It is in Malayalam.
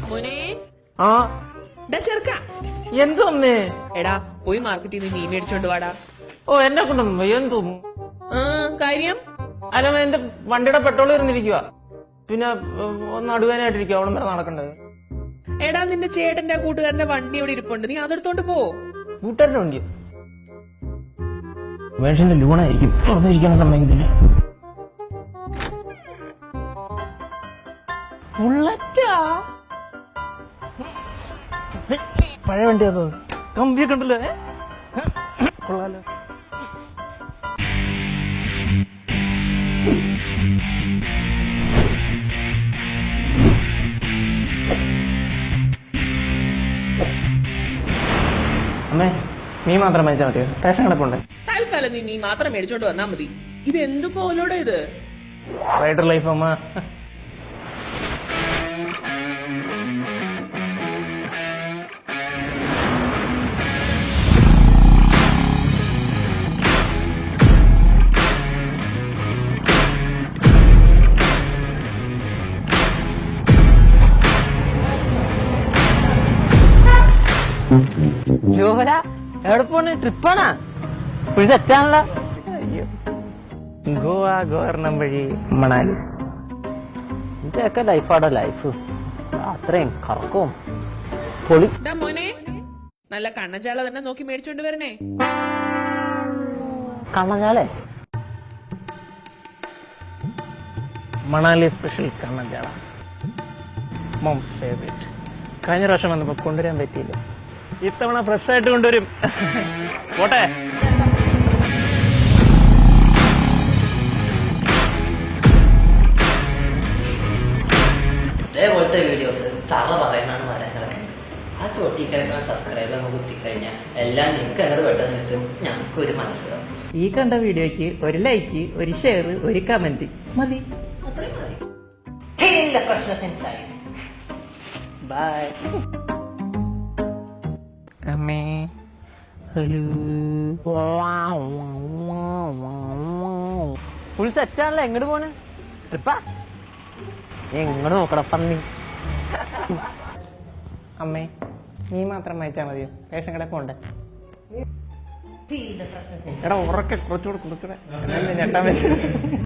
മോനെ ആ ചെറുക്ക എന്തോമ്മേ? എടാ പോയി മാർക്കറ്റിൽ നിന്ന് മീൻ മേടിച്ചോണ്ട് വാടാ. ഓ എന്നെ കൊണ്ടൊന്നും എന്തോ കാര്യം അല്ല, എന്റെ വണ്ടിയുടെ പെട്രോൾ ഇരുന്നിരിക്കുക. പിന്നെ നടുവേനായിട്ടിരിക്കുക. അവിടെ വരെ നടക്കണ്ടത്. എടാ നിന്റെ ചേട്ടന്റെ കൂട്ടുകാരന്റെ വണ്ടി ഇവിടെ ഇരിപ്പുണ്ട്, നീ അതെടുത്തോണ്ട് പോ. കൂട്ടുകാരന്റെ വണ്ടി വേഷന്റെ ലൂണായിരിക്കും. അവിടെ ഇരിക്കണ സമയത്തിന് പഴയ വണ്ടി അതോ കമ്പിയൊക്കെ ഉണ്ടല്ലോ. കൊള്ളാലോ. അമ്മേ നീ മാത്രം മേടിച്ചാൽ മതിയോ? റേഷൻ കിടപ്പുണ്ട്. തൽക്കാലം നീ മാത്രം മേടിച്ചോണ്ട് വന്നാ മതി. ഇത് എന്ത് കോലോടെ ഇത്? റൈഡർ ലൈഫ് അമ്മ. ജോഹര എവിടെ പോണ്? ട്രിപ്പാണാ? ഫുൾ സെറ്റാണല്ലോ. ഗോവ, ഗോവർണം വഴി മണാലി. ഇതൊക്കെ ലൈഫാടോ ലൈഫ്. അത്രയും കറക്കവും പൊളി. മോനെ നല്ല കണ്ണച്ചാള തന്നെ നോക്കി മേടിച്ചോണ്ട് വരണേ. കണ്ണഞ്ഞാലേ മണാലി സ്പെഷ്യൽ കണ്ണഞ്ചാള, മോംസ് ഫേവറേറ്റ്. കഴിഞ്ഞ പ്രാവശ്യം വന്നപ്പോ കൊണ്ടുവരാൻ പറ്റിയില്ല. ഇത്തവണ ഫ്രഷ് ആയിട്ട് കൊണ്ടുവരും. പോട്ടെ. ഇതേപോലത്തെ വീഡിയോസ് തറ പറയുന്നതാണ് വരാൻ കിടക്കുന്നത്. ആ ചോട്ടി കിടക്കുന്ന സബ്സ്ക്രൈബ് അങ്ങ് കുത്തിക്കഴിഞ്ഞാൽ എല്ലാം നിങ്ങൾക്ക് അങ്ങോട്ട് പെട്ടെന്ന് കിട്ടും. ഞങ്ങൾക്കൊരു മനസ്സിലാവും. ഈ കണ്ട വീഡിയോയ്ക്ക് ഒരു ലൈക്ക്, ഒരു ഷെയർ, ഒരു കമന്റ് മതി. അത്രയും മതി. പ്രശ്നം ബൈ. അമ്മേ ഹലോ. ഫുൾ സെറ്റാണല്ലോ. എങ്ങോട്ട് പോണ്? ട്രിപ്പാ? എങ്ങോട്ട് നോക്കട പന്നി. അമ്മേ നീ മാത്രം വായിച്ചാൽ മതിയോ? റേഷൻ കിടപ്പുണ്ട്. എടാ ഉറക്കെ കുറച്ചുകൂടെ ഞെട്ടാൻ പറ്റും.